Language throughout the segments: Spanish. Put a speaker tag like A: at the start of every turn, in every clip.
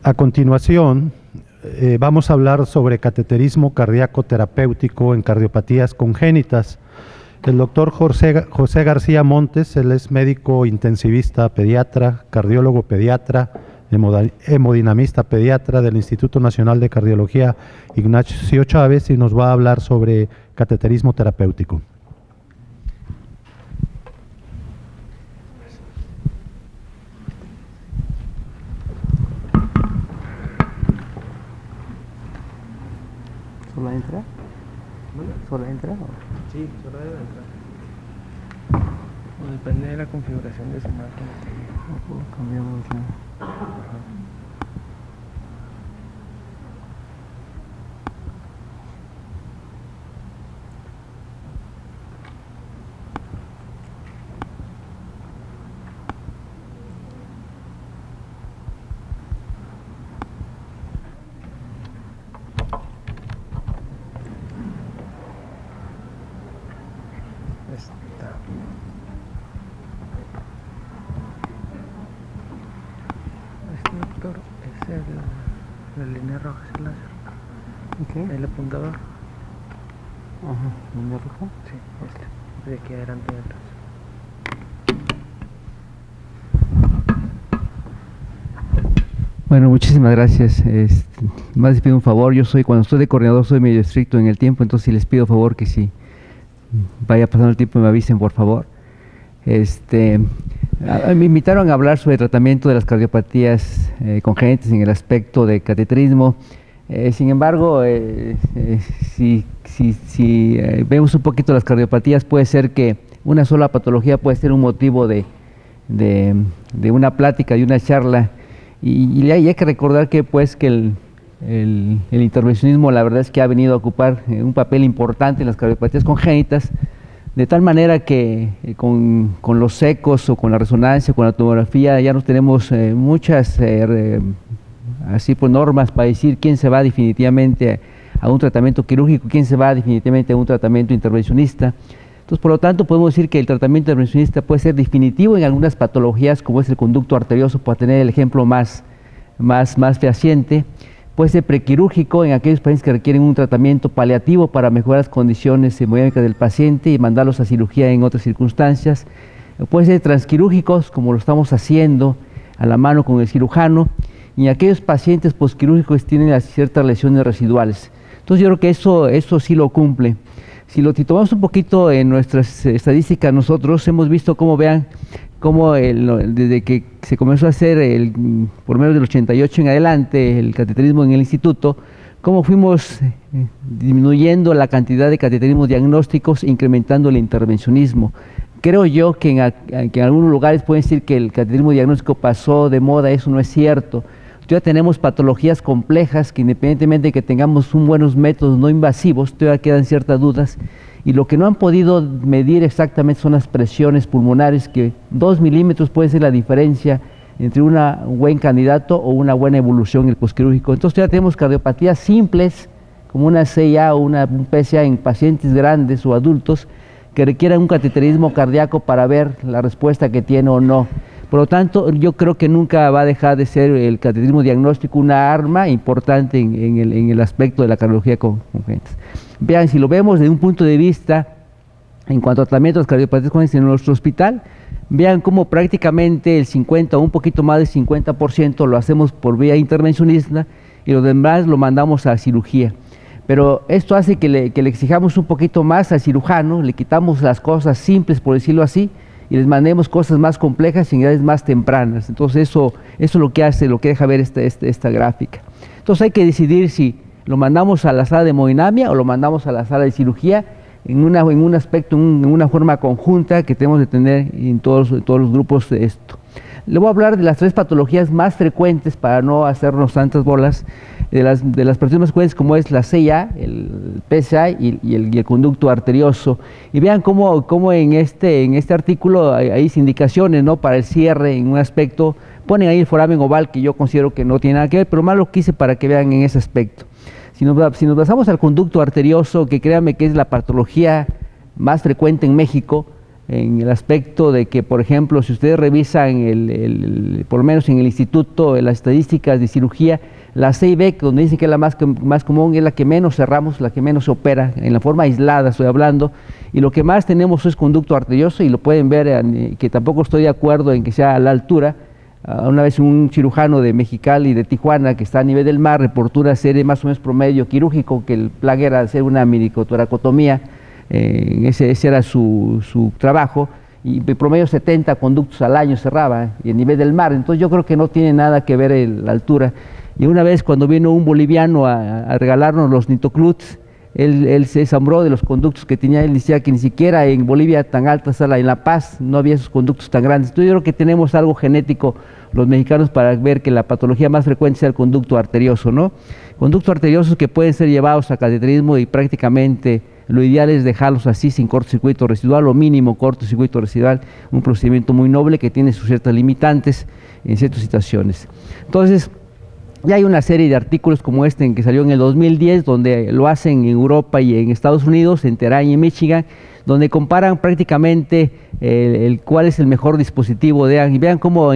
A: A continuación, vamos a hablar sobre cateterismo cardíaco terapéutico en cardiopatías congénitas. El doctor José García Montes, él es médico intensivista pediatra, cardiólogo pediatra, hemodinamista pediatra del Instituto Nacional de Cardiología Ignacio Chávez, y nos va a hablar sobre cateterismo terapéutico.
B: ¿Solo entra? ¿Solo entra?
C: Sí, solo debe entrar. O depende de la configuración de su máquina.
B: Cambiamos
C: Este doctor es la línea roja, es el láser. El apuntador.
B: Ajá, ¿línea roja?
C: Sí, de aquí adelante y atrás.
B: Bueno, muchísimas gracias. Más les pido un favor, cuando estoy de coordinador soy medio estricto en el tiempo, entonces sí les pido favor que si vaya pasando el tiempo me avisen, por favor. Me invitaron a hablar sobre el tratamiento de las cardiopatías congénitas en el aspecto de cateterismo. Sin embargo, si vemos un poquito las cardiopatías, puede ser que una sola patología puede ser un motivo de una plática, de una charla, y hay que recordar que el intervencionismo, la verdad es que ha venido a ocupar un papel importante en las cardiopatías congénitas, de tal manera que con los ecos o con la resonancia, con la tomografía, ya no tenemos muchas normas para decir quién se va definitivamente a un tratamiento quirúrgico, quién se va definitivamente a un tratamiento intervencionista. Entonces, por lo tanto, podemos decir que el tratamiento intervencionista puede ser definitivo en algunas patologías, como es el conducto arterioso, para tener el ejemplo más fehaciente. Puede ser prequirúrgico en aquellos pacientes que requieren un tratamiento paliativo para mejorar las condiciones hemodinámicas del paciente y mandarlos a cirugía en otras circunstancias. Puede ser transquirúrgicos, como lo estamos haciendo a la mano con el cirujano, y aquellos pacientes posquirúrgicos tienen ciertas lesiones residuales. Entonces yo creo que eso sí lo cumple. Si tomamos un poquito en nuestras estadísticas, nosotros hemos visto cómo desde que se comenzó a hacer por menos del 88 en adelante el cateterismo en el instituto, cómo fuimos disminuyendo la cantidad de cateterismos diagnósticos e incrementando el intervencionismo. Creo yo que en algunos lugares pueden decir que el cateterismo diagnóstico pasó de moda. Eso no es cierto. Ya tenemos patologías complejas que, independientemente de que tengamos buenos métodos no invasivos, todavía quedan ciertas dudas, y lo que no han podido medir exactamente son las presiones pulmonares, que 2 milímetros puede ser la diferencia entre un buen candidato o una buena evolución en el posquirúrgico. Entonces ya tenemos cardiopatías simples, como una CIA o un PCA en pacientes grandes o adultos, que requieran un cateterismo cardíaco para ver la respuesta que tiene o no. Por lo tanto, yo creo que nunca va a dejar de ser el cateterismo diagnóstico una arma importante en el aspecto de la cardiología congénita. Vean, si lo vemos desde un punto de vista en cuanto a tratamiento de las cardiopatías congénitas en nuestro hospital, vean cómo prácticamente el 50 o un poquito más del 50% lo hacemos por vía intervencionista y los demás lo mandamos a cirugía. Pero esto hace que le exijamos un poquito más al cirujano, le quitamos las cosas simples, por decirlo así, y les mandemos cosas más complejas en edades más tempranas. Entonces eso es lo que deja ver esta gráfica. Entonces hay que decidir si lo mandamos a la sala de hemodinamia o lo mandamos a la sala de cirugía en un aspecto, en una forma conjunta que tenemos de tener en todos los grupos de esto. Le voy a hablar de las 3 patologías más frecuentes para no hacernos tantas bolas, de las patologías más frecuentes, como es la CIA, el PCA y el conducto arterioso. Y vean cómo en este artículo hay indicaciones, ¿no?, para el cierre en un aspecto. Ponen ahí el foramen oval, que yo considero que no tiene nada que ver, pero más lo quise para que vean en ese aspecto. Si nos basamos al conducto arterioso, que créanme que es la patología más frecuente en México, en el aspecto de que, por ejemplo, si ustedes revisan por lo menos en el instituto, las estadísticas de cirugía, la C y B, donde dicen que es la más común, es la que menos cerramos, la que menos se opera, en la forma aislada estoy hablando, y lo que más tenemos es conducto arterioso, y lo pueden ver, que tampoco estoy de acuerdo en que sea a la altura. Una vez un cirujano de Mexicali, de Tijuana, que está a nivel del mar, reportó una serie más o menos promedio quirúrgico, que el plan era hacer una minicotoracotomía, ese era su trabajo, y promedio 70 conductos al año cerraba, y a nivel del mar. Entonces yo creo que no tiene nada que ver la altura. Y una vez cuando vino un boliviano a regalarnos los nitocluts, él se asombró de los conductos que tenía. Él decía que ni siquiera en Bolivia tan alta, en La Paz, no había esos conductos tan grandes. Entonces yo creo que tenemos algo genético los mexicanos para ver que la patología más frecuente sea el conducto arterioso, ¿no? Conductos arteriosos que pueden ser llevados a cateterismo, y prácticamente lo ideal es dejarlos así sin cortocircuito residual, o mínimo cortocircuito residual, un procedimiento muy noble que tiene sus ciertas limitantes en ciertas situaciones. Entonces, ya hay una serie de artículos como este en que salió en el 2010, donde lo hacen en Europa y en Estados Unidos, en Terán y en Michigan, donde comparan prácticamente cuál es el mejor dispositivo y vean cómo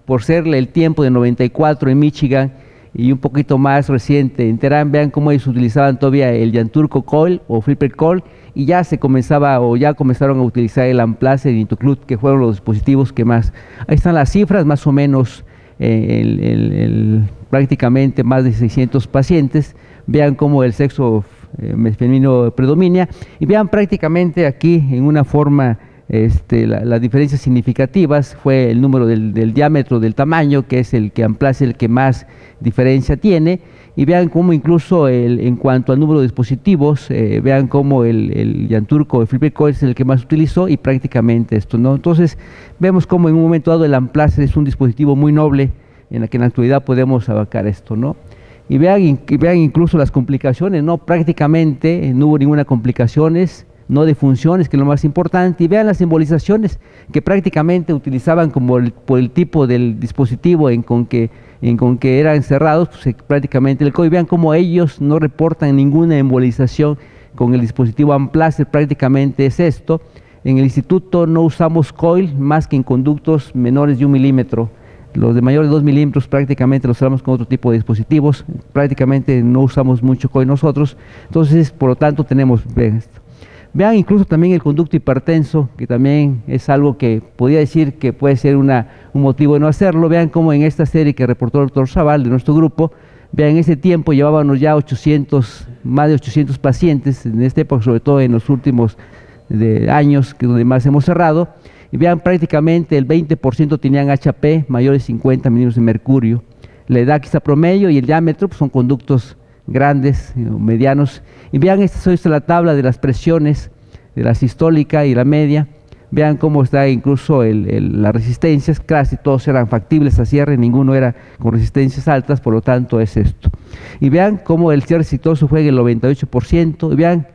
B: por ser el tiempo de 94 en Michigan y un poquito más reciente en Terán, vean cómo ellos utilizaban todavía el Yanturco Coil o Flipper Coil, y ya comenzaron a utilizar el Amplace y el Nitoclut, que fueron los dispositivos que más. Ahí están las cifras, más o menos, prácticamente más de 600 pacientes. Vean cómo el sexo femenino predomina, y vean prácticamente aquí en una forma las diferencias significativas fue el número del diámetro del tamaño, que es el que Amplace el que más diferencia tiene, y vean cómo incluso en cuanto al número de dispositivos, vean cómo el Yanturco, el Flipper Coil es el que más utilizó, y prácticamente esto, ¿no? Entonces vemos cómo en un momento dado el Amplace es un dispositivo muy noble, en la que en la actualidad podemos abarcar esto, ¿no? Y vean incluso las complicaciones, ¿no? Prácticamente no hubo ninguna complicaciones, no de funciones, que es lo más importante, y vean las embolizaciones que prácticamente utilizaban por el tipo del dispositivo con que eran cerrados, pues, prácticamente el COI. Vean cómo ellos no reportan ninguna embolización con el dispositivo Amplace, prácticamente es esto. En el instituto no usamos coil más que en conductos menores de 1 milímetro. Los de mayor de 2 milímetros prácticamente los usamos con otro tipo de dispositivos, prácticamente no usamos mucho coil nosotros. Entonces, por lo tanto, tenemos esto. Vean incluso también el conducto hipertenso, que también es algo que podría decir que puede ser un motivo de no hacerlo. Vean cómo en esta serie que reportó el doctor Zaval de nuestro grupo, vean, en ese tiempo llevábamos ya más de 800 pacientes, en esta época, sobre todo en los últimos años, que es donde más hemos cerrado, y vean prácticamente el 20% tenían HP mayores de 50 milímetros de mercurio. La edad que está promedio y el diámetro, pues, son conductos grandes, medianos. Y vean, esta es la tabla de las presiones, de la sistólica y la media. Vean cómo está incluso las resistencias, casi todos eran factibles a cierre, ninguno era con resistencias altas, por lo tanto es esto. Y vean cómo el cierre exitoso fue en el 98%, y vean,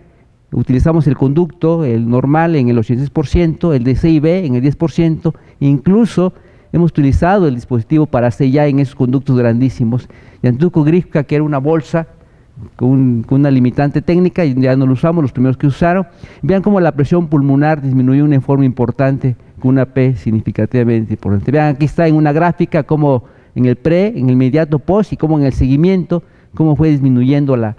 B: utilizamos el conducto, el normal, en el 86%, el de C y B en el 10%, incluso hemos utilizado el dispositivo para sellar en esos conductos grandísimos. Yanturco Grifka, que era una bolsa con una limitante técnica, y ya no lo usamos, los primeros que usaron. Vean cómo la presión pulmonar disminuyó en forma importante, con una P significativamente importante. Vean, aquí está en una gráfica cómo en el en el inmediato post, y cómo en el seguimiento, cómo fue disminuyendo la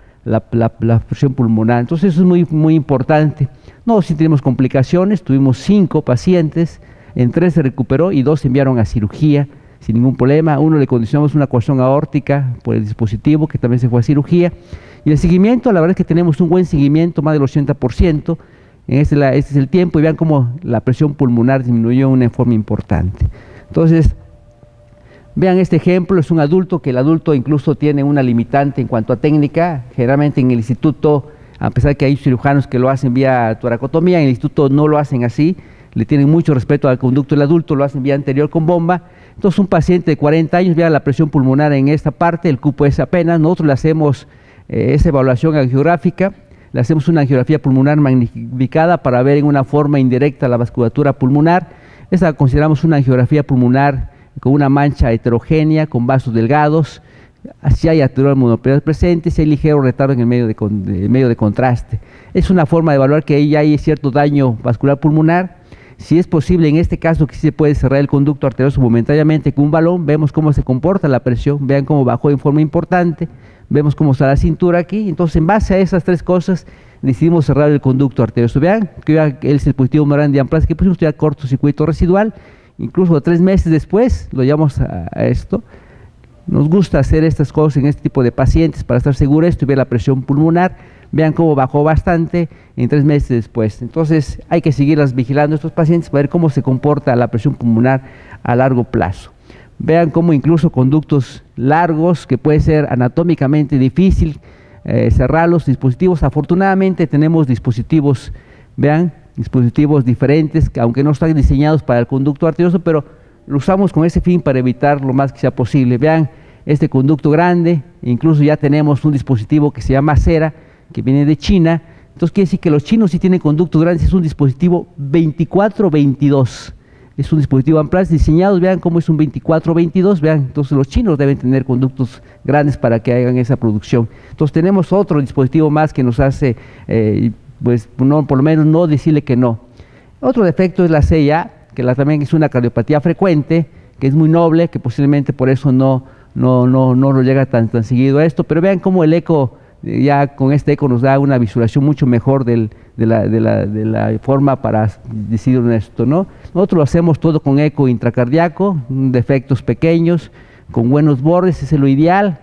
B: presión pulmonar. Entonces eso es muy, muy importante. No, si tenemos complicaciones, tuvimos 5 pacientes, en 3 se recuperó y 2 se enviaron a cirugía sin ningún problema. Uno le condicionamos una coacción aórtica por el dispositivo, que también se fue a cirugía. Y el seguimiento, la verdad es que tenemos un buen seguimiento, más del 80%. Este es el tiempo, y vean cómo la presión pulmonar disminuyó en forma importante. Entonces, vean este ejemplo, es un adulto, que el adulto incluso tiene una limitante en cuanto a técnica. Generalmente en el instituto, a pesar de que hay cirujanos que lo hacen vía toracotomía, en el instituto no lo hacen así, le tienen mucho respeto al conducto del adulto, lo hacen vía anterior con bomba. Entonces, un paciente de 40 años, vean la presión pulmonar en esta parte, el cupo es apenas. Nosotros le hacemos esa evaluación angiográfica, le hacemos una angiografía pulmonar magnificada para ver en una forma indirecta la vasculatura pulmonar. Esa consideramos una angiografía pulmonar con una mancha heterogénea, con vasos delgados, si hay arterial monoarterial presente, si hay ligero retardo en el medio de contraste. Es una forma de evaluar que ahí hay cierto daño vascular pulmonar. Si es posible, en este caso que sí se puede cerrar el conducto arterioso momentáneamente con un balón, vemos cómo se comporta la presión, vean cómo bajó en forma importante, vemos cómo está la cintura aquí. Entonces, en base a esas tres cosas, decidimos cerrar el conducto arterioso. Vean que ya el dispositivo membrana diamplástica que pusimos ya cortocircuito residual, incluso 3 meses después lo llevamos a esto. Nos gusta hacer estas cosas en este tipo de pacientes para estar seguro de esto y ver la presión pulmonar. Vean cómo bajó bastante en 3 meses después. Entonces hay que seguirlas vigilando a estos pacientes para ver cómo se comporta la presión pulmonar a largo plazo. Vean cómo incluso conductos largos, que puede ser anatómicamente difícil cerrar los dispositivos. Afortunadamente tenemos dispositivos, vean, dispositivos diferentes, que aunque no están diseñados para el conducto arterioso, pero lo usamos con ese fin para evitar lo más que sea posible. Vean este conducto grande, incluso ya tenemos un dispositivo que se llama Cera, que viene de China. Entonces quiere decir que los chinos sí tienen conductos grandes. Es un dispositivo 24-22, es un dispositivo amplio diseñado. Vean cómo es un 24-22, vean, entonces los chinos deben tener conductos grandes para que hagan esa producción. Entonces tenemos otro dispositivo más que nos hace, pues no, por lo menos no decirle que no. Otro defecto es la CIA, que también es una cardiopatía frecuente, que es muy noble, que posiblemente por eso no lo llega tan seguido a esto. Pero vean cómo el eco, ya con este eco nos da una visualización mucho mejor de la forma para decir esto, ¿no? Nosotros lo hacemos todo con eco intracardíaco, defectos pequeños, con buenos bordes. Es lo ideal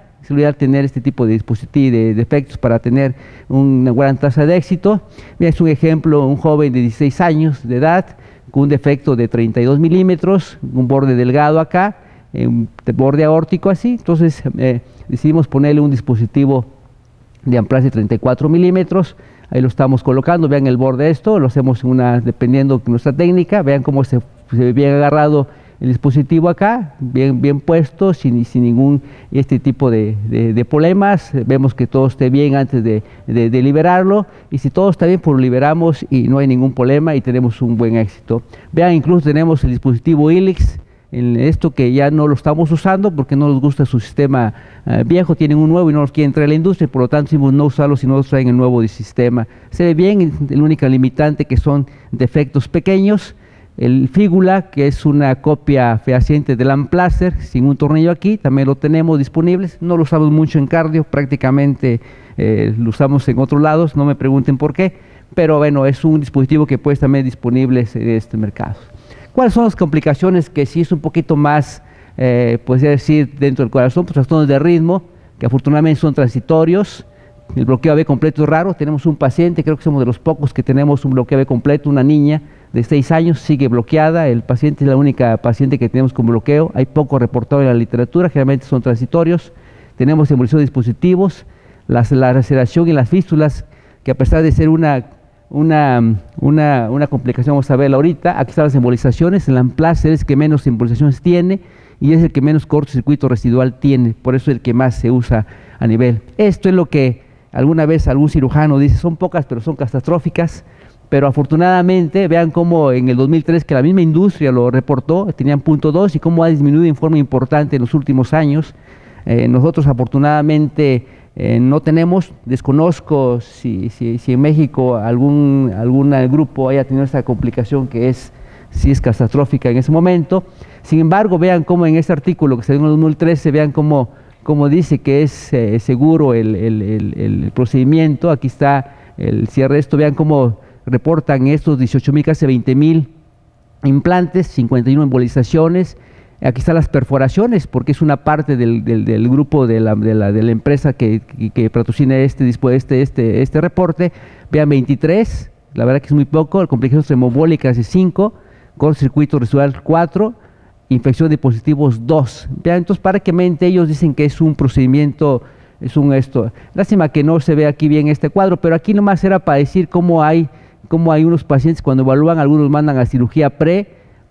B: tener este tipo de dispositivos, de defectos, para tener una gran tasa de éxito. Mira, es un ejemplo, un joven de 16 años de edad, con un defecto de 32 milímetros, un borde delgado acá, borde aórtico así. Entonces decidimos ponerle un dispositivo de amplaje de 34 milímetros, ahí lo estamos colocando. Vean el borde de esto, lo hacemos dependiendo de nuestra técnica. Vean cómo se ve bien agarrado el dispositivo acá, bien puesto, sin ningún tipo de problemas. Vemos que todo esté bien antes de liberarlo, y si todo está bien, pues lo liberamos y no hay ningún problema y tenemos un buen éxito. Vean, incluso tenemos el dispositivo Helix, en esto que ya no lo estamos usando porque no nos gusta su sistema viejo. Tienen un nuevo y no los quieren traer a la industria, por lo tanto decidimos no usarlo si no nos traen el nuevo sistema. Se ve bien, la única limitante que son defectos pequeños. El Fígula, que es una copia fehaciente del Amplacer, sin un tornillo aquí, también lo tenemos disponible. No lo usamos mucho en cardio, prácticamente lo usamos en otros lados, no me pregunten por qué, pero bueno, es un dispositivo que puede también disponible en este mercado. ¿Cuáles son las complicaciones? Que sí es un poquito más, podría decir, dentro del corazón, pues trastornos de ritmo, que afortunadamente son transitorios. El bloqueo AB completo es raro. Tenemos un paciente, creo que somos de los pocos que tenemos un bloqueo AB completo, una niña de 6 años, sigue bloqueada. El paciente es la única paciente que tenemos con bloqueo. Hay poco reportado en la literatura, generalmente son transitorios. Tenemos embolización de dispositivos, la laceración y las fístulas, que a pesar de ser una complicación, vamos a verla ahorita. Aquí están las embolizaciones. El Amplacer es el que menos embolizaciones tiene y es el que menos cortocircuito residual tiene, por eso es el que más se usa a nivel. Esto es lo que alguna vez algún cirujano dice, son pocas pero son catastróficas, pero afortunadamente vean cómo en el 2003, que la misma industria lo reportó, tenían 0.2, y cómo ha disminuido en forma importante en los últimos años. Nosotros afortunadamente no tenemos, desconozco si en México algún grupo haya tenido esta complicación que sí es catastrófica en ese momento. Sin embargo, vean cómo en este artículo que se dio en el 2013, vean cómo dice que es seguro el procedimiento. Aquí está el cierre de esto. Vean cómo reportan estos 18.000, casi 20.000 implantes, 51 embolizaciones. Aquí están las perforaciones, porque es una parte del grupo de la empresa que patrocina este reporte. Vean, 23, la verdad que es muy poco. Complicaciones tremobólicas es 5, cortocircuito residual 4, infección de dispositivos 2. Vean, entonces prácticamente ellos dicen que es un procedimiento, Lástima que no se ve aquí bien este cuadro, pero aquí nomás era para decir cómo hay unos pacientes cuando evalúan, algunos mandan a cirugía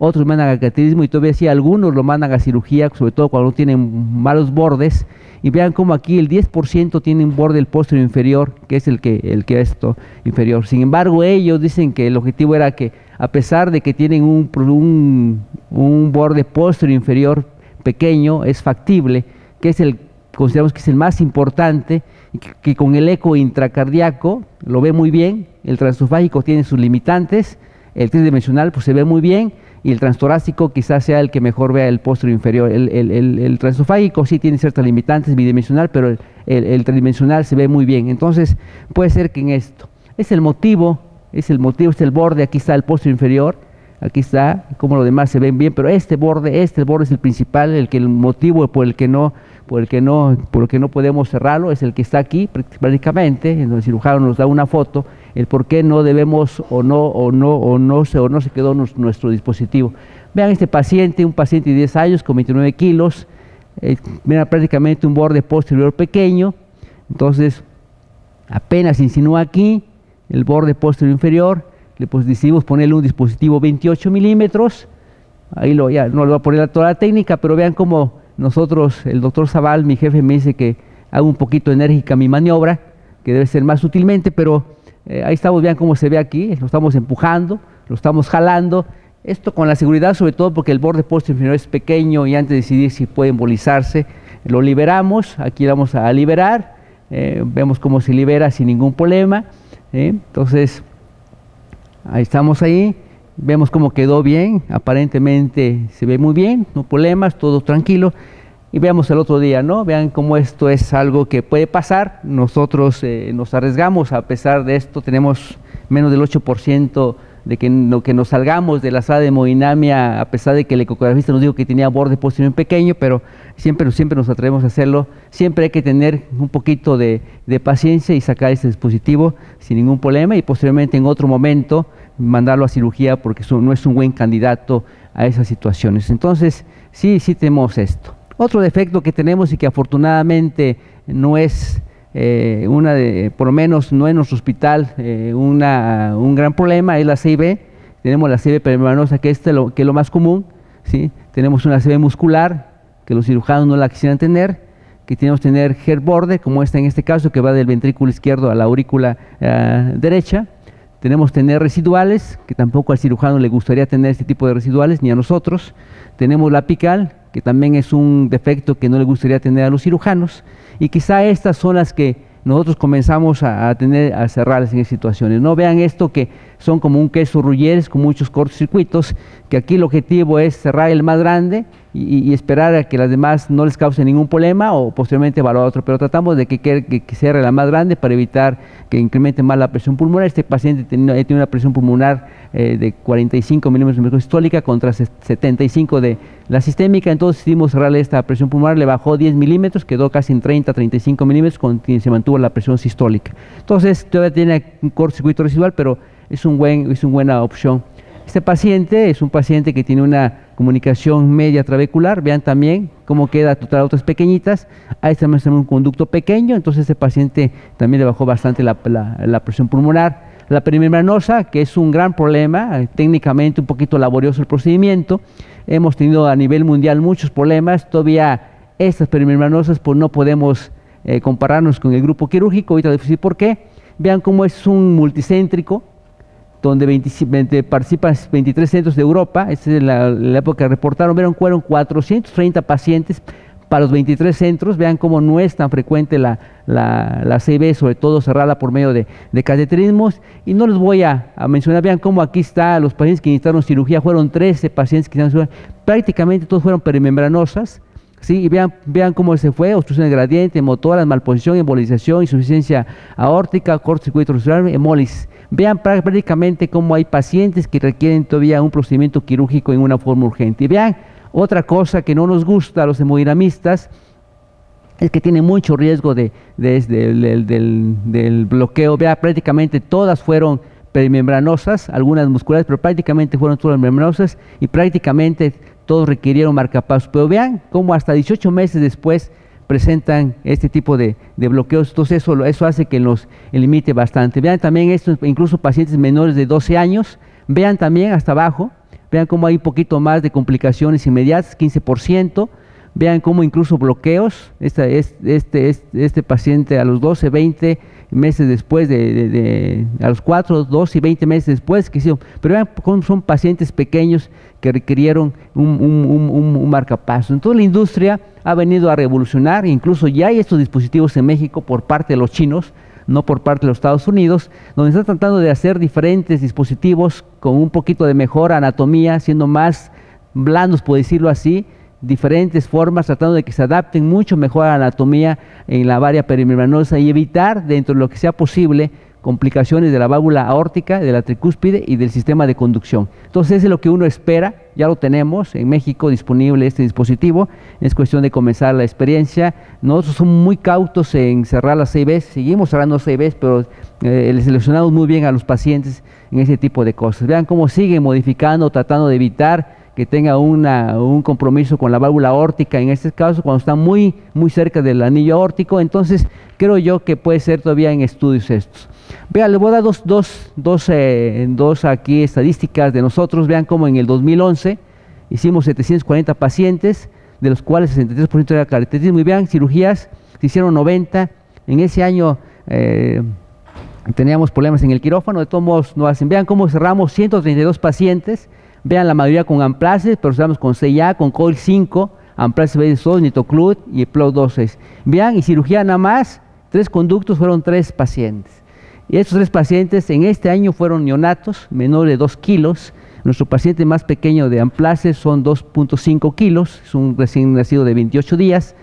B: otros mandan a cateterismo, y todavía sí algunos lo mandan a cirugía, sobre todo cuando tienen malos bordes. Y vean cómo aquí el 10% tiene un borde del posterior inferior, que es el que inferior. Sin embargo, ellos dicen que el objetivo era que, a pesar de que tienen un borde posterior inferior pequeño, es factible, consideramos que es el más importante, y que con el eco intracardíaco lo ve muy bien. El transesofágico tiene sus limitantes. el tridimensional pues se ve muy bien, y el transtorácico quizás sea el que mejor vea el posterior inferior. El transesofágico sí tiene ciertas limitantes, bidimensional, pero el tridimensional se ve muy bien. Entonces puede ser que en esto, es el motivo, es el borde, aquí está el posterior inferior, aquí está, como los demás se ven bien, pero este borde es el principal, el motivo por el que no podemos cerrarlo, es el que está aquí prácticamente, en el cirujano nos da una foto, el por qué no debemos o no se quedó nuestro dispositivo. Vean este paciente, un paciente de 10 años con 29 kilos, mira prácticamente un borde posterior pequeño, entonces apenas insinúa aquí el borde posterior inferior, le decidimos ponerle un dispositivo 28 milímetros, ahí ya no le voy a poner toda la técnica, pero vean cómo nosotros, el doctor Zaval, mi jefe, me dice que hago un poquito enérgica mi maniobra, que debe ser más sutilmente, pero ahí estamos, vean cómo se ve aquí, lo estamos empujando, lo estamos jalando, esto con la seguridad, sobre todo porque el borde posterior inferior es pequeño y antes de decidir si puede embolizarse, lo liberamos, aquí vamos a liberar, vemos cómo se libera sin ningún problema, entonces ahí estamos ahí, vemos cómo quedó bien, aparentemente se ve muy bien, no problemas, todo tranquilo, y veamos el otro día, ¿no? Vean cómo esto es algo que puede pasar, nosotros nos arriesgamos, a pesar de esto tenemos menos del 8% de que nos salgamos de la sala de hemodinamia, a pesar de que el ecografista nos dijo que tenía borde posterior pequeño, pero siempre nos atrevemos a hacerlo, siempre hay que tener un poquito de paciencia y sacar este dispositivo sin ningún problema, y posteriormente en otro momento mandarlo a cirugía porque no es un buen candidato a esas situaciones. Entonces sí tenemos esto. Otro defecto que tenemos y que afortunadamente no es por lo menos no en nuestro hospital un gran problema, es la CIB. Tenemos la CIB perimembranosa, que es lo más común, ¿sí? Tenemos una CIB muscular que los cirujanos no la quisieran tener, que tenemos que tener hair border, como esta en este caso, que va del ventrículo izquierdo a la aurícula derecha. Tenemos tener residuales, que tampoco al cirujano le gustaría tener este tipo de residuales, ni a nosotros. Tenemos la apical, que también es un defecto que no le gustaría tener a los cirujanos, y quizá estas son las que nosotros comenzamos a cerrarlas en esas situaciones. No vean esto que son como un queso Gruyère con muchos cortocircuitos, que aquí el objetivo es cerrar el más grande y esperar a que las demás no les cause ningún problema o posteriormente evaluar otro, pero tratamos de que cierre la más grande para evitar que incremente más la presión pulmonar. Este paciente tiene una presión pulmonar de 45 milímetros de mercurio sistólica contra 75 de la sistémica, entonces decidimos cerrarle esta presión pulmonar, le bajó 10 milímetros, quedó casi en 35 milímetros, se mantuvo la presión sistólica. Entonces todavía tiene un cortocircuito residual, pero es una buena opción. Este paciente es un paciente que tiene una comunicación media trabecular, vean también cómo queda total otras pequeñitas, ahí tenemos un conducto pequeño, entonces este paciente también le bajó bastante la presión pulmonar. La perimembranosa, que es un gran problema, técnicamente un poquito laborioso el procedimiento, hemos tenido a nivel mundial muchos problemas, todavía estas perimembranosas pues no podemos compararnos con el grupo quirúrgico, ahorita les voy a decir por qué. Vean cómo es un multicéntrico, donde participan 23 centros de Europa, esta es la época que reportaron, fueron 430 pacientes para los 23 centros, vean cómo no es tan frecuente la CIB, sobre todo cerrada por medio de cateterismos, y no les voy a mencionar, vean cómo aquí está los pacientes que necesitaron cirugía, fueron 13 pacientes que necesitaron cirugía, prácticamente todos fueron perimembranosas, ¿sí? Y vean cómo se fue: obstrucción de gradiente, motoras, malposición, embolización, insuficiencia aórtica, cortocircuito residual, hemólisis. Vean prácticamente cómo hay pacientes que requieren todavía un procedimiento quirúrgico en una forma urgente. Y vean, otra cosa que no nos gusta a los hemodinamistas es que tiene mucho riesgo del bloqueo. Vean, prácticamente todas fueron perimembranosas, algunas musculares, pero prácticamente fueron todas membranosas y prácticamente todos requirieron marcapasos. Pero vean cómo hasta 18 meses después presentan este tipo de bloqueos, entonces eso hace que los limite bastante. Vean también esto, incluso pacientes menores de 12 años, vean también hasta abajo, vean cómo hay un poquito más de complicaciones inmediatas, 15%, vean cómo incluso bloqueos, este paciente a los 12, 20 meses después, a los 4, 2 y 20 meses después, pero vean cómo son pacientes pequeños que requirieron un marcapaso. Entonces la industria ha venido a revolucionar, incluso ya hay estos dispositivos en México por parte de los chinos, no por parte de los Estados Unidos, donde están tratando de hacer diferentes dispositivos con un poquito de mejor anatomía, siendo más blandos, por decirlo así, diferentes formas, tratando de que se adapten mucho mejor a la anatomía en la varia perimembranosa y evitar, dentro de lo que sea posible, complicaciones de la válvula aórtica, de la tricúspide y del sistema de conducción. Entonces, eso es lo que uno espera, ya lo tenemos en México disponible este dispositivo, es cuestión de comenzar la experiencia. Nosotros somos muy cautos en cerrar las CIBs, seguimos cerrando las CIBs, pero les seleccionamos muy bien a los pacientes en ese tipo de cosas. Vean cómo siguen modificando, tratando de evitar que tenga un compromiso con la válvula aórtica, en este caso, cuando está muy cerca del anillo aórtico. Entonces, creo yo que puede ser todavía en estudios estos. Vean, les voy a dar dos aquí estadísticas de nosotros. Vean cómo en el 2011 hicimos 740 pacientes, de los cuales 63% era cateterismo, y vean, cirugías, se hicieron 90. En ese año teníamos problemas en el quirófano, de todos modos no hacen. Vean cómo cerramos 132 pacientes. Vean, la mayoría con Amplaces, pero cerramos con CIA, con Coil 5, Amplaces BD2, Nitoclut y Plug 2.6. Vean, y cirugía nada más, 3 conductos, fueron 3 pacientes. Y estos 3 pacientes en este año fueron neonatos, menores de 2 kilos. Nuestro paciente más pequeño de Amplaces son 2.5 kilos, es un recién nacido de 28 días.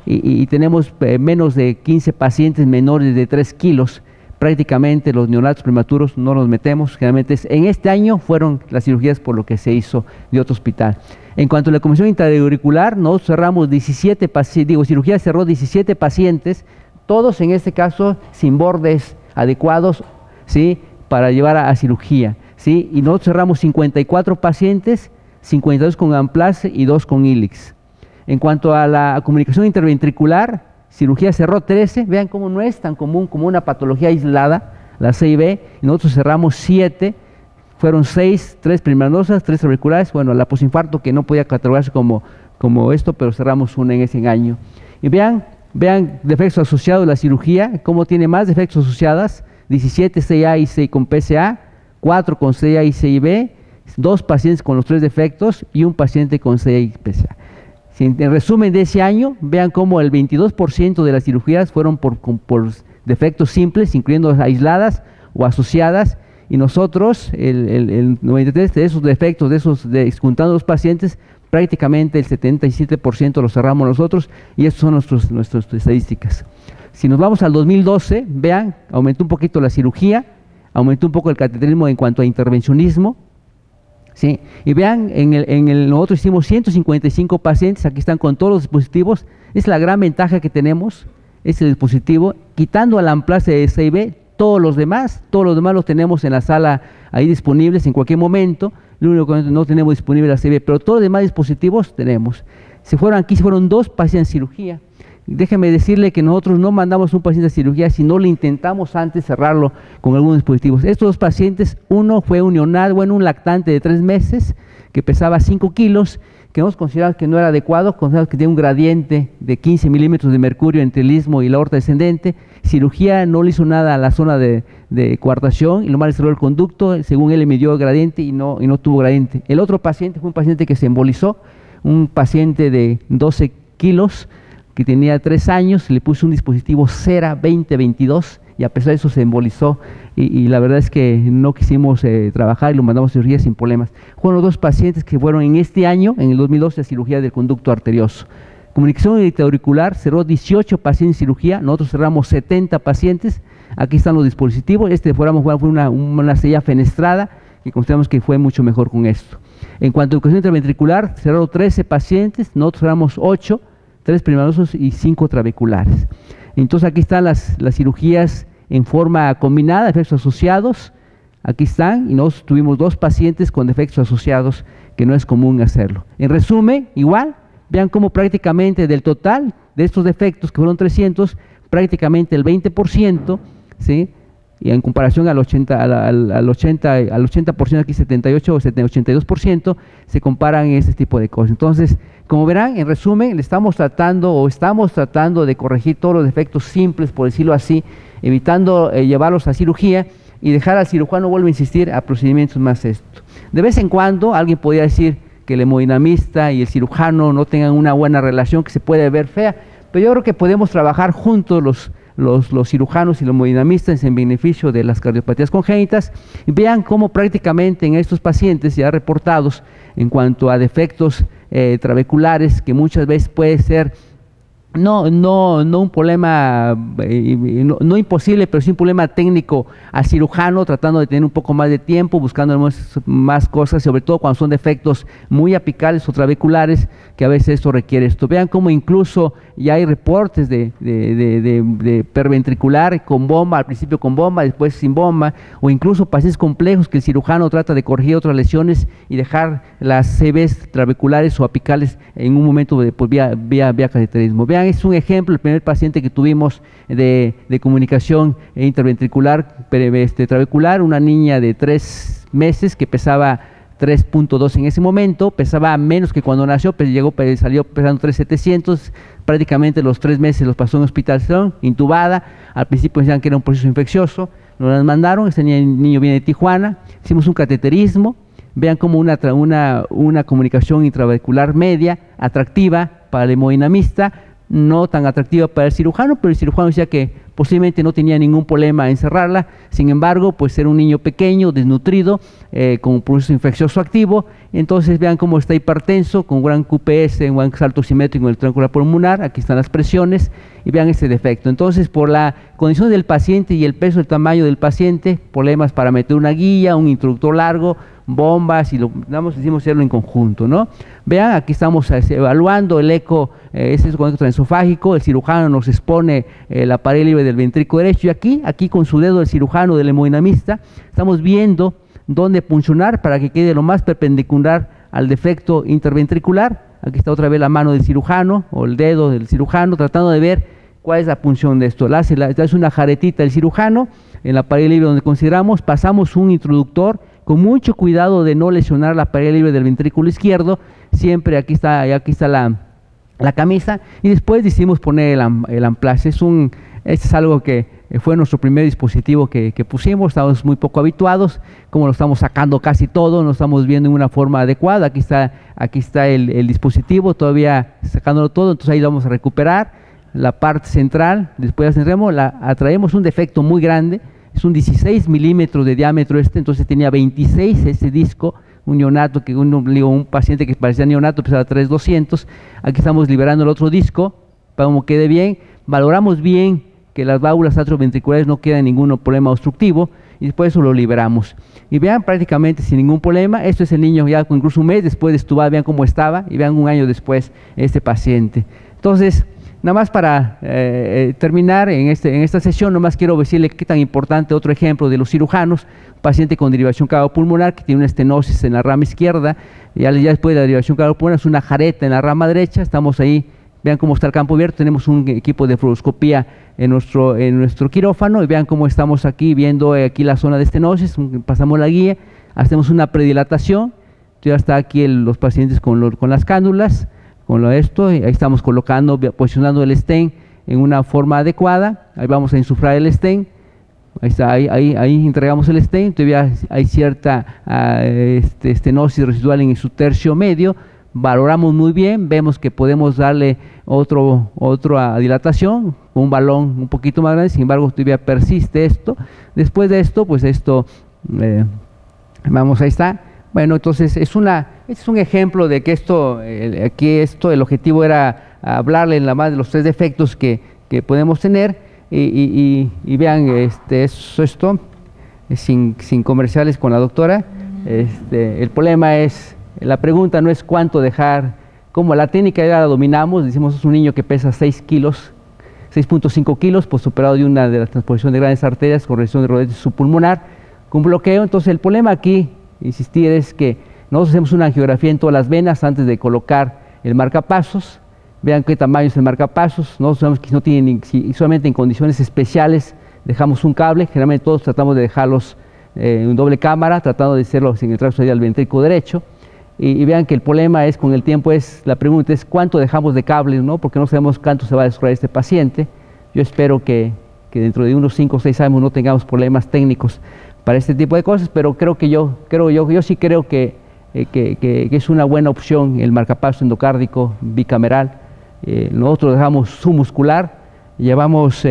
B: Y tenemos menos de 15 pacientes menores de 3 kilos. Prácticamente los neonatos prematuros no los metemos, generalmente en este año fueron las cirugías por lo que se hizo de otro hospital. En cuanto a la comisión intraauricular, nosotros cerramos 17 pacientes, cirugía cerró 17 pacientes, todos en este caso sin bordes adecuados, ¿sí?, para llevar a cirugía, ¿sí? Y nosotros cerramos 54 pacientes, 52 con Amplace y 2 con Ilix. En cuanto a la comunicación interventricular, cirugía cerró 13, vean cómo no es tan común como una patología aislada, la CIB, y nosotros cerramos 7, fueron 6, 3 primariosas, 3 auriculares, bueno, la posinfarto que no podía catalogarse como esto, pero cerramos una en ese año. Y vean defectos asociados a la cirugía, cómo tiene más defectos asociadas, 17 CIA y 6 con PCA, 4 con CIA y CIB, 2 pacientes con los 3 defectos y un paciente con CIA y PCA. En resumen de ese año, vean cómo el 22% de las cirugías fueron por defectos simples, incluyendo aisladas o asociadas, y nosotros, el 93% de esos defectos, juntando los pacientes, prácticamente el 77% los cerramos nosotros, y estas son nuestras estadísticas. Si nos vamos al 2012, vean, aumentó un poquito la cirugía, aumentó un poco el cateterismo en cuanto a intervencionismo, ¿sí? Y vean, nosotros hicimos 155 pacientes, aquí están con todos los dispositivos, es la gran ventaja que tenemos, este dispositivo, quitando al Amplace de CIB, todos los demás los tenemos en la sala ahí disponibles en cualquier momento, lo único que no tenemos disponible es la CIB, pero todos los demás dispositivos tenemos. Aquí se fueron 2 pacientes en cirugía. Déjeme decirle que nosotros no mandamos un paciente a cirugía, sino le intentamos antes cerrarlo con algunos dispositivos. Estos 2 pacientes, uno fue un neonato, un lactante de 3 meses, que pesaba 5 kilos, que hemos considerado que no era adecuado, consideramos que tiene un gradiente de 15 milímetros de mercurio entre el istmo y la aorta descendente. Cirugía no le hizo nada a la zona de coartación, y lo más le cerró el conducto, según él le midió el gradiente y no tuvo gradiente. El otro paciente fue un paciente que se embolizó, un paciente de 12 kilos, que tenía 3 años, le puso un dispositivo Cera 2022 y a pesar de eso se embolizó y la verdad es que no quisimos trabajar y lo mandamos a cirugía sin problemas. Fueron los 2 pacientes que fueron en este año, en el 2012, a cirugía del conducto arterioso. Comunicación intraauricular cerró 18 pacientes en cirugía, nosotros cerramos 70 pacientes, aquí están los dispositivos, fue una sella fenestrada y consideramos que fue mucho mejor con esto. En cuanto a educación intraventricular, cerraron 13 pacientes, nosotros cerramos 8, 3 primarios y 5 trabeculares. Entonces aquí están las cirugías en forma combinada, efectos asociados, aquí están, y nosotros tuvimos 2 pacientes con defectos asociados, que no es común hacerlo. En resumen, igual, vean cómo prácticamente del total de estos defectos, que fueron 300, prácticamente el 20%, ¿sí?, y en comparación al 80%, aquí 78 o 82%, se comparan este tipo de cosas. Entonces, como verán, en resumen, estamos tratando de corregir todos los defectos simples, por decirlo así, evitando llevarlos a cirugía y dejar al cirujano, vuelvo a insistir, a procedimientos más estos. De vez en cuando, alguien podría decir que el hemodinamista y el cirujano no tengan una buena relación, que se puede ver fea, pero yo creo que podemos trabajar juntos los los cirujanos y los hemodinamistas en beneficio de las cardiopatías congénitas, y vean cómo prácticamente en estos pacientes ya reportados en cuanto a defectos trabeculares, que muchas veces puede ser no un problema, no imposible, pero sí un problema técnico al cirujano, tratando de tener un poco más de tiempo, buscando más cosas, sobre todo cuando son defectos muy apicales o trabeculares, que a veces esto requiere esto. Vean cómo incluso ya hay reportes de perventricular con bomba, al principio con bomba, después sin bomba, o incluso pacientes complejos que el cirujano trata de corregir otras lesiones y dejar las CVs trabeculares o apicales en un momento de vía cateterismo. Vean, es un ejemplo, el primer paciente que tuvimos de comunicación interventricular trabecular, una niña de 3 meses que pesaba 3.2 en ese momento, pesaba menos que cuando nació, salió pesando 3.700, prácticamente los 3 meses los pasó en hospitalización, intubada. Al principio decían que era un proceso infeccioso, nos las mandaron, este niño viene de Tijuana, hicimos un cateterismo. Vean como una comunicación intravehicular media, atractiva para el hemodinamista, no tan atractiva para el cirujano, pero el cirujano decía que posiblemente no tenía ningún problema en cerrarla. Sin embargo, pues era un niño pequeño, desnutrido, con un proceso infeccioso activo. Entonces vean cómo está hipertenso, con gran QPS, un gran salto simétrico en el tronco pulmonar. Aquí están las presiones y vean este defecto. Entonces, por la condición del paciente y el peso, el tamaño del paciente, problemas para meter una guía, un introductor largo, bombas, y decidimos hacerlo en conjunto, ¿no? Vean, aquí estamos evaluando el eco, este es un eco transesofágico, el cirujano nos expone la pared libre del ventrículo derecho, y aquí con su dedo del cirujano, del hemodinamista, estamos viendo dónde puncionar para que quede lo más perpendicular al defecto interventricular. Aquí está otra vez la mano del cirujano, o el dedo del cirujano, tratando de ver cuál es la punción de esto. Es una jaretita del cirujano, en la pared libre donde consideramos, pasamos un introductor, con mucho cuidado de no lesionar la pared libre del ventrículo izquierdo. Siempre aquí está la camisa, y después decidimos poner el amplace. Este es algo que fue nuestro primer dispositivo que pusimos. Estamos muy poco habituados, como lo estamos sacando casi todo, no estamos viendo en una forma adecuada. Aquí está el dispositivo, todavía sacándolo todo, entonces ahí lo vamos a recuperar. La parte central, después atraemos un defecto muy grande. Es un 16 milímetros de diámetro entonces tenía 26 ese disco, un neonato, un paciente que parecía neonato, pesaba 3.200, aquí estamos liberando el otro disco, para que quede bien, valoramos bien que las válvulas atrioventriculares no quedan ningún problema obstructivo, y después eso lo liberamos. Y vean prácticamente sin ningún problema, esto es el niño ya con incluso un mes después de estubar, vean cómo estaba, y vean un año después este paciente. Entonces, nada más para terminar en esta sesión, nomás quiero decirle qué tan importante otro ejemplo de los cirujanos, paciente con derivación cardiopulmonar que tiene una estenosis en la rama izquierda, ya después de la derivación cardiopulmonar es una jareta en la rama derecha, estamos ahí, vean cómo está el campo abierto, tenemos un equipo de fluoroscopía en nuestro quirófano, y vean cómo estamos aquí viendo aquí la zona de estenosis, pasamos la guía, hacemos una predilatación, ya está aquí los pacientes con las cánulas, ahí estamos posicionando el stent en una forma adecuada, ahí vamos a insuflar el stent, ahí entregamos el stent, todavía hay cierta estenosis residual en su tercio medio, valoramos muy bien, vemos que podemos darle otra dilatación con un balón un poquito más grande, sin embargo todavía persiste esto. Después de esto, pues ahí está. Bueno, entonces es un ejemplo de que el objetivo era hablarle nada más de los 3 defectos que podemos tener, y vean, esto sin comerciales con la doctora. El problema es, la pregunta no es cuánto dejar, como la técnica ya la dominamos, decimos es un niño que pesa 6.5 kilos, postoperado de una de la transposición de grandes arterias con reducción de rodetes subpulmonar, con bloqueo. Entonces el problema aquí, insistir, es que nosotros hacemos una angiografía en todas las venas antes de colocar el marcapasos. Vean qué tamaño es el marcapasos. Nosotros sabemos que no tienen, solamente en condiciones especiales dejamos un cable. Generalmente todos tratamos de dejarlos en doble cámara, tratando de hacerlo en el tracto del ventrículo derecho. Y vean que el problema es, con el tiempo, la pregunta es cuánto dejamos de cables, ¿no? Porque no sabemos cuánto se va a desarrollar este paciente. Yo espero que dentro de unos 5 o 6 años no tengamos problemas técnicos para este tipo de cosas, pero yo sí creo que es una buena opción el marcapasos endocárdico bicameral. Nosotros dejamos submuscular, llevamos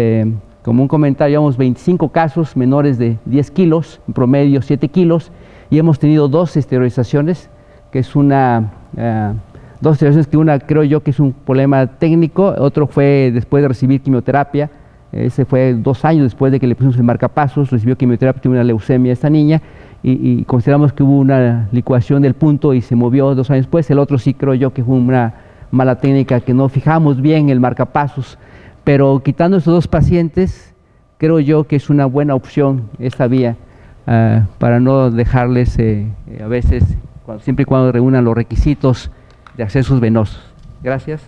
B: Como un comentario, llevamos 25 casos menores de 10 kilos, en promedio 7 kilos, y hemos tenido 2 esterilizaciones, que es dos esterilizaciones que una creo yo que es un problema técnico, otro fue después de recibir quimioterapia, ese fue 2 años después de que le pusimos el marcapasos, recibió quimioterapia, tuvo una leucemia esta niña, y consideramos que hubo una licuación del punto y se movió 2 años después. El otro sí creo yo que fue una mala técnica, que no fijamos bien el marcapasos, pero quitando esos 2 pacientes, creo yo que es una buena opción esta vía, para no dejarles a veces, siempre y cuando reúnan los requisitos de accesos venosos. Gracias.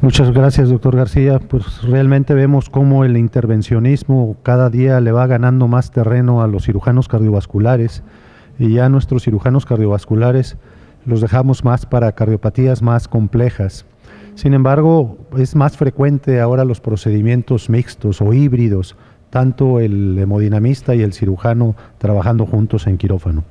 A: Muchas gracias, doctor García. Pues realmente vemos cómo el intervencionismo cada día le va ganando más terreno a los cirujanos cardiovasculares, y ya nuestros cirujanos cardiovasculares los dejamos más para cardiopatías más complejas. Sin embargo, es más frecuente ahora los procedimientos mixtos o híbridos, tanto el hemodinamista y el cirujano trabajando juntos en quirófano.